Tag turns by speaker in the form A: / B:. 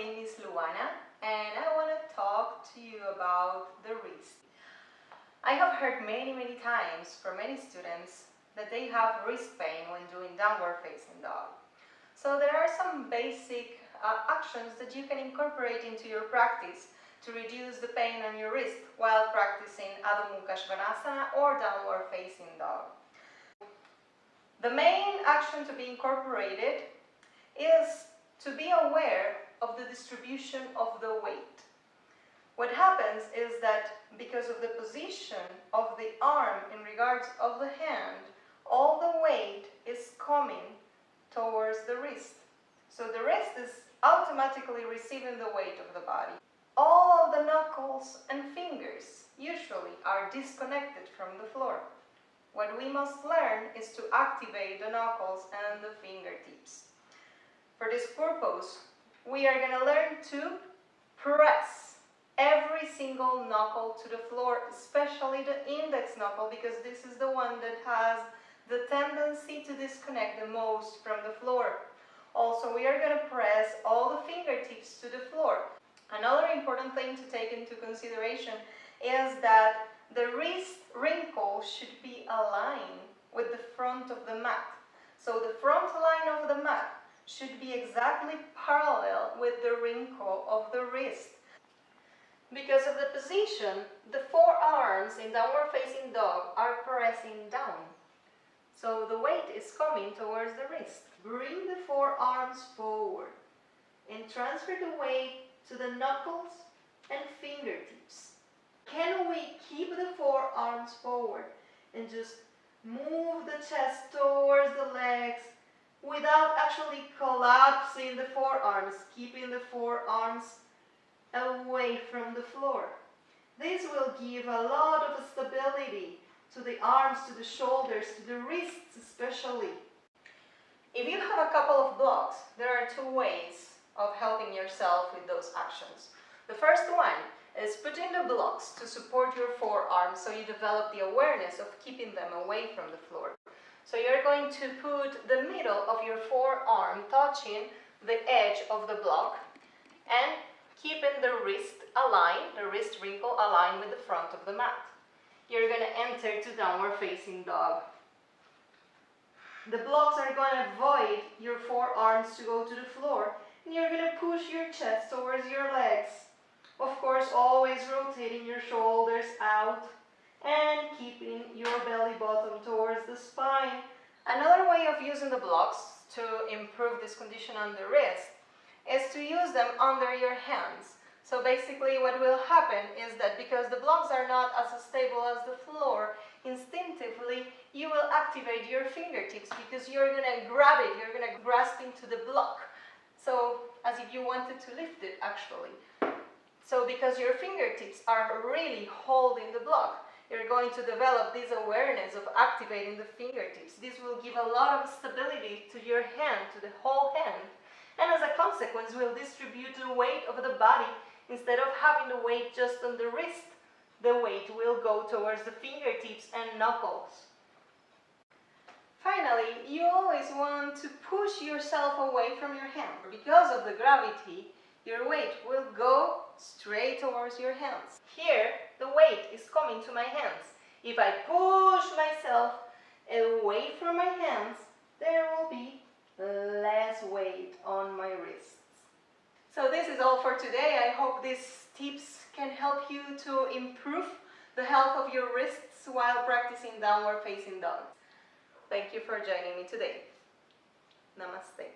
A: name is Luana and I want to talk to you about the wrist. I have heard many times from many students that they have wrist pain when doing downward facing dog. So there are some basic actions that you can incorporate into your practice to reduce the pain on your wrist while practicing Adho Mukha Svanasana or downward facing dog. The main action to be incorporated is to be aware of the distribution of the weight. What happens is that because of the position of the arm in regards of the hand, all the weight is coming towards the wrist. So the wrist is automatically receiving the weight of the body. All of the knuckles and fingers usually are disconnected from the floor. What we must learn is to activate the knuckles and the fingertips. For this purpose, we are going to learn to press every single knuckle to the floor, especially the index knuckle, because this is the one that has the tendency to disconnect the most from the floor. Also, we are going to press all the fingertips to the floor. Another important thing to take into consideration is that the wrist wrinkle should be aligned with the front of the mat. So the front line of the mat should be exactly parallel with the wrinkle of the wrist. Because of the position, the forearms in downward facing dog are pressing down. So the weight is coming towards the wrist. Bring the forearms forward and transfer the weight to the knuckles and fingertips. Can we keep the forearms forward and just move the chest towards the legs without actually collapsing the forearms, keeping the forearms away from the floor? This will give a lot of stability to the arms, to the shoulders, to the wrists especially. If you have a couple of blocks, there are two ways of helping yourself with those actions. The first one is putting the blocks to support your forearms so you develop the awareness of keeping them away from the floor. So you're going to put the middle of your forearm touching the edge of the block and keeping the wrist aligned, the wrist wrinkle aligned with the front of the mat. You're going to enter to downward facing dog. The blocks are going to avoid your forearms to go to the floor, and you're going to push your chest towards your legs. Of course, always rotating your shoulders out and keeping your belly button towards the spine. Another way of using the blocks to improve this condition on the wrist is to use them under your hands. So basically what will happen is that because the blocks are not as stable as the floor, instinctively you will activate your fingertips because you're going to grab it, you're going to grasp into the block. So as if you wanted to lift it actually. So because your fingertips are really holding the block, you're going to develop this awareness of activating the fingertips. This will give a lot of stability to your hand, to the whole hand. And as a consequence, will distribute the weight of the body. Instead of having the weight just on the wrist, the weight will go towards the fingertips and knuckles. Finally, you always want to push yourself away from your hand. Because of the gravity, your weight will go straight towards your hands. Here, the weight is coming to my hands. If I push myself away from my hands, there will be less weight on my wrists. So this is all for today. I hope these tips can help you to improve the health of your wrists while practicing downward facing dog. Thank you for joining me today. Namaste.